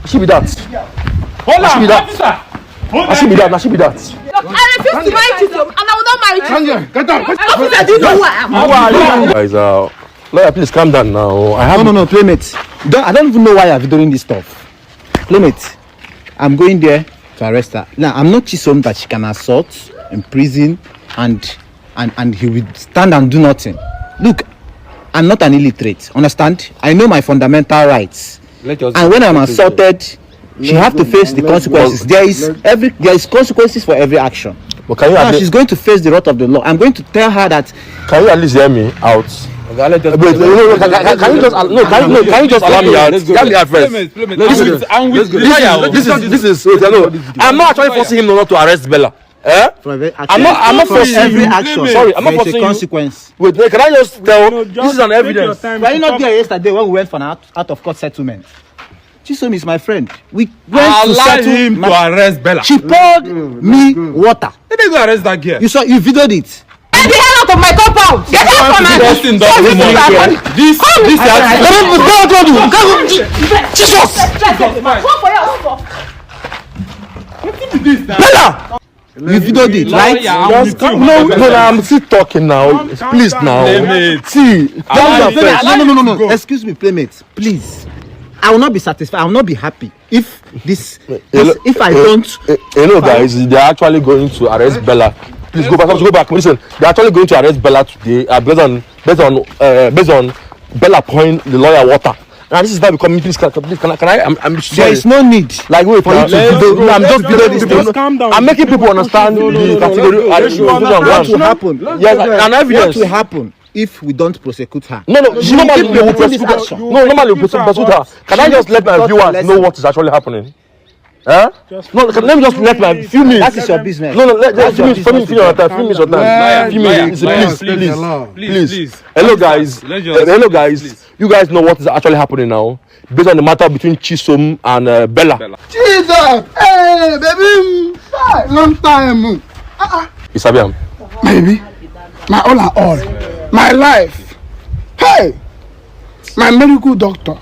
She be that. Hold on, She be that. officer. She be that. She be that. I refuse to marry Chisom, and I will not marry Chisom. Get down. Officer, do you know who I am? Guys, lawyer, please calm down now. I have No, Playmate. I don't even know why you're doing this stuff. Playmate, I'm going there to arrest her. Now, I'm not Chisom that she can assault, imprison, and he will stand and do nothing. Look, I'm not an illiterate. Understand? I know my fundamental rights. And when I'm assaulted, she have to face the consequences. There is consequences for every action. But can you Now she's going to face the wrath of the law. I'm going to tell her that. Can you at least hear me out? Can you just allow me out? Hear me out first. This is. I'm not actually forcing him not to arrest Bella. I'm not forcing every action. Sorry, I'm not There is forcing a consequence. Wait, can I just tell? This is an evidence. Were you not there yesterday when we went for an out of court settlement? Chisom is my friend. We went to settle him to arrest Bella. She poured me water. Let me go arrest that girl. You videoed it. Get the hell out of my compound! Get out from my This Jesus! Bella! You videoed it, right? No, I'm still talking now. Please now. See, No. Excuse me, Playmate. Please. I will not be satisfied. I will not be happy if if I don't. Guys, they're actually going to arrest Bella. Please go back. Listen, they're actually going to arrest Bella today based on Bella pouring the lawyer water. Now this is not becoming. Please, can I? I'm sorry. There is no need. Like wait, I'm just videoing this thing. I'm making people understand the category. What will happen? Yes, an evidence. What will happen if we don't prosecute her? No. Normally we will prosecute her. Normally we prosecute her. Can I just let my viewers know what is actually happening? Huh? No, let me just let my few minutes. That is your business. No, let few minutes your time. Few minutes, please. Hello guys. You guys know what is actually happening now, based on the matter between Chisom and Bella. Jesus, hey baby, long time. Isabiam. Baby, my all and all, my life. Hey, my medical doctor.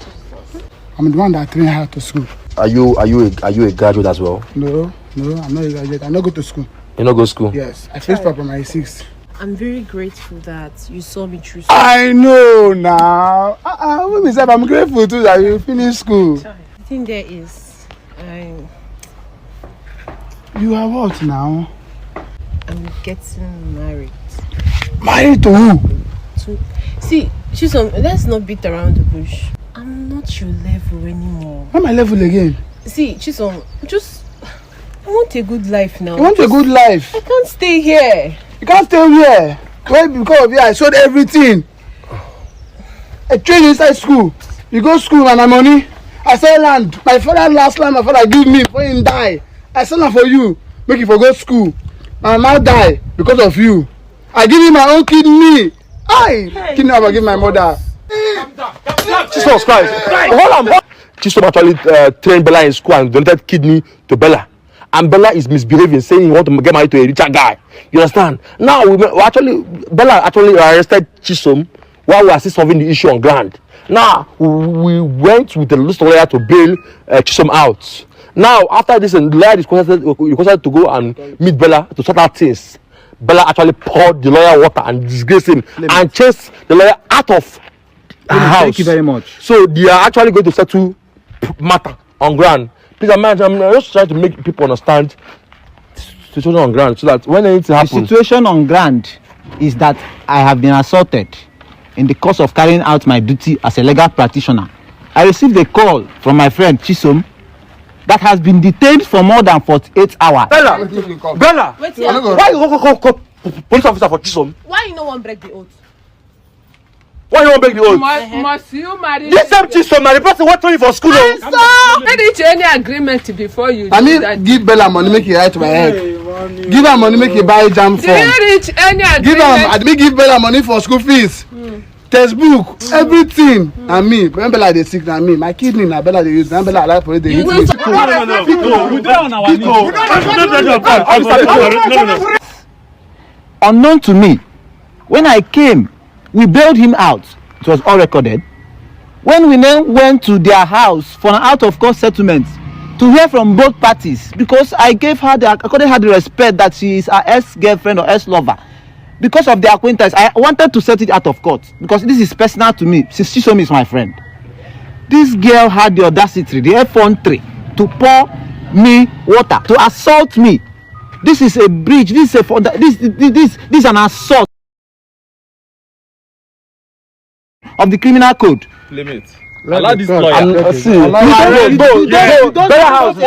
I'm the one that trained her to school. Are you a graduate as well? No, I'm not a graduate. I don't go to school. You not go to school? Yes, I finished Papa my 6th. I'm very grateful that you saw me through. I know now. I'm grateful too that you finished school. The thing there is, You are what now? I'm getting married. Married to who? See, Chisom, let's not beat around the bush. I'm not your level anymore. What's my level again? See, Chisom, I want a good life now. You want a good life? I can't stay here. You can't stay here. Well, because of here, I sold everything. I trained inside school. You go to school and my money. I sell land. My father last land my father give me before he die. I sell land for you. Make you for go to school. My mama die because of you. I give you my own kidney. Kidney I give my mother. Jesus Christ. Hold on. Chisom actually trained Bella in school and donated kidney to Bella. And Bella is misbehaving, saying he want to get married to a richer guy. You understand? Now Bella actually arrested Chisom while we are still solving the issue on ground. Now we went with the lawyer to bail Chisom out. Now after this, the lawyer requested to go and meet Bella to sort out things. Bella actually poured the lawyer water and disgraced him and chased the lawyer out of her house. Thank you very much. So they are actually going to settle matter on ground. Please, I'm just trying to make people understand the situation on ground so that when anything happens. The situation on ground is that I have been assaulted in the course of carrying out my duty as a legal practitioner. I received a call from my friend Chisom that has been detained for more than 48 hours. Bella! Wait here. Why you call police officer for Chisom? Why you no one break the oath? Why you won't break the oath? Must you marry? This same Chisom, the person who trained for school. Reach any agreement before you I do mean, that. give Bella money, make it write my head. Give her money, make it buy jam Do form. you reach any agreement? Give Bella money for school fees. Textbook, everything. And me, when Bella dey sick, na me. My kidney, na Bella dey use. When Bella alive for it, they use me. Unknown to me, when I came, we bailed him out. It was all recorded. when we then went to their house for an out-of-court settlement to hear from both parties, because I accorded her the respect that she is her ex-girlfriend or ex-lover. Because of the acquaintance, I wanted to set it out of court because this is personal to me since Chisom is my friend. This girl had the audacity, the effrontery, to pour me water, to assault me. This is a breach. This is an assault of the criminal code. Limit. Allow this lawyer. Bella House is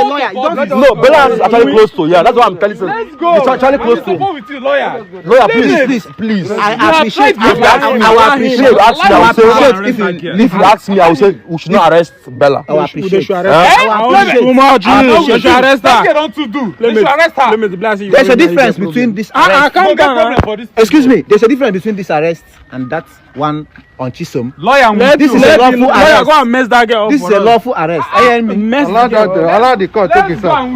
actually close to. Yeah, that's what I'm telling you. Let's go. It's actually close to. With you, lawyer. Lawyer, please. I appreciate. If you ask me, I will say we should not arrest Bella. I appreciate. Let's get on to do. Let's arrest her. There's a difference between this arrest. Excuse me. There's a difference between this arrest and that one on Chisom. Lawyer, this is a lawful arrest. Go and mess that girl up. This is a lawful arrest. Allow the court take it up.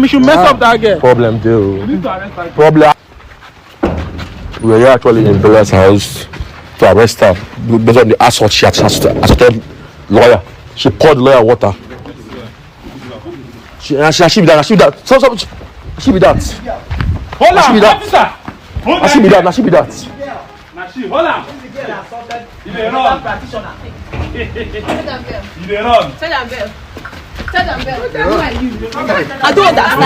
We should mess up that girl. Problem, we were actually in Bella's house to arrest her based on the assault she had assaulted lawyer. She poured the lawyer water. She be that. She be that. Hold on, officer. She be that. Hold on. You dey run. Tell them, Bell. Who are you? I don't understand.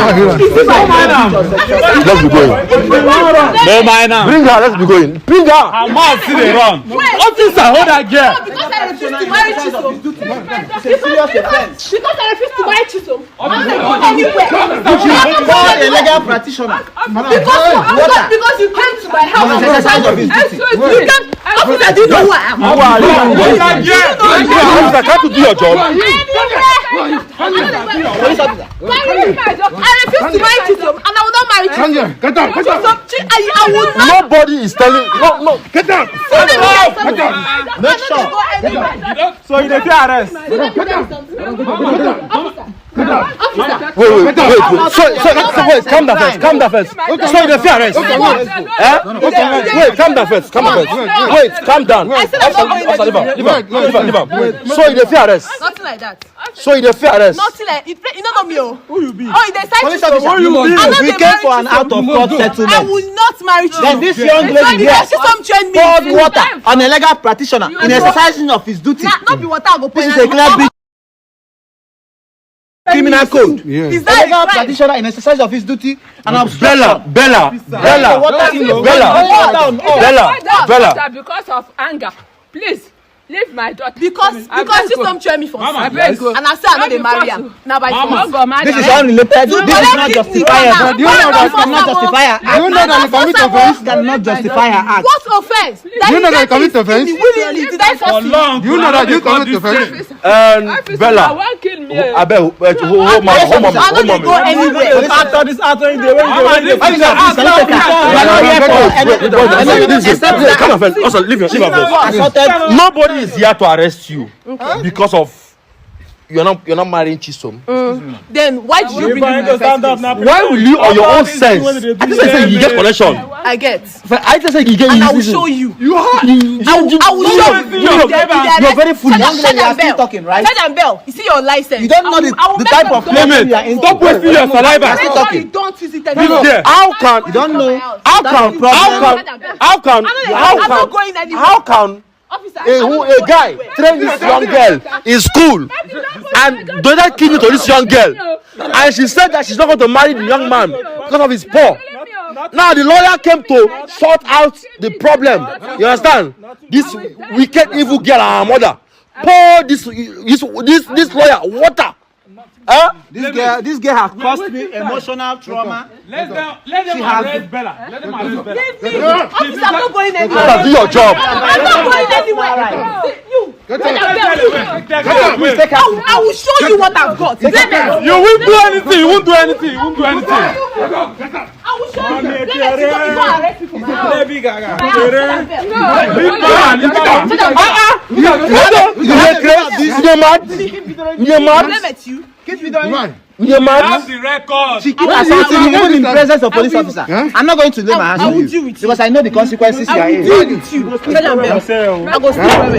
Let's be going. No mind now. Bring her, let's be going. Bring her. Her mouth still dey run. Officer, hold that girl. Because I refuse to marry Chisom. Because I refuse to marry Chisom. I'm not going anywhere. Call a legal practitioner. Because you came to my house. Officer, do you know who I am? Officer, can't you do your job? I refuse to marry Chisom, and I will not marry Chisom. Get out. I will not. Nobody is telling. No. Get out. Make sure. So you dey fear arrest. Wait. Wait. Calm down first. So you dey fear arrest? Wait, calm down first. Wait, calm down. I said I'm not going Leave him. So you dey fear arrest? Nothing like that. So you dey fear arrest? Nothing like you don't know me. Who you be? Oh, you decide Police to officer, we came for an out-of-court I settlement. will not marry Chisom. Then this young lady here poured water on a legal practitioner in exercising of his duty. Not be water I go pour. This is a clear breach. Criminal code. Is A that legal a crime? practitioner in exercise of his duty and Bella. Because of anger. Please. Leave my daughter. Because Chisom train me for Mama, and I say I no dey marry am. Now by force. This is unrelated. This is not justifier. Do you know that cannot justify her act? you know that you commit offense? Cannot justify her act. What offense? You know that you commit offense? Willingly did I force you? You know that you commit offense? Bella. Won't kill me. I bet. Hold I'm not dey go anywhere. Nobody is here to arrest you because of you're not marrying Chisom. Then why did you bring him in the first place? Why will you on your own sense? I just say you get connection. I get. I just say you get. And I will show you. You are. I will show you. You're very foolish. Young lady, you are still talking, right? Tell them, Bell. You see your license. You don't know the type of claimant you are into. Stop wasting your saliva. Still talking. Don't visit them. How can You don't know. how can I'm not going anywhere. Officer, a guy train this young girl in school and donated kidney to this young girl, and she said that she's not going to marry the young man because of his poor. Now the lawyer came to sort out the problem. You understand? This wicked evil girl and her mother pour this lawyer water. This girl has caused me emotional trauma. Let them arrest Bella. Let them arrest Bella. Officer, I'm not going anywhere. Officer, do your job. I'm not going anywhere. You. I will show you what I've got. You won't do anything. You won't do anything. I will show you. Let me see what you arrest people. You're mad? Let me you. Keep me doing. You're mad. Have the record. She keep assaulting me even in the presence of police officer. I'm not going to lay my hands on you because I know the consequences you are in. I go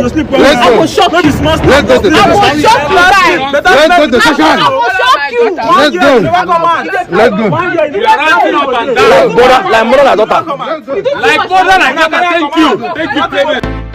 sleep well. I go shock you. Let's go to the I go shock you guys. Let's go to the session. I go shock you. Let's go. Let's go. You are ranting up and down. Like mother, like daughter. Like mother, like daughter. Thank you. Thank you, Clement.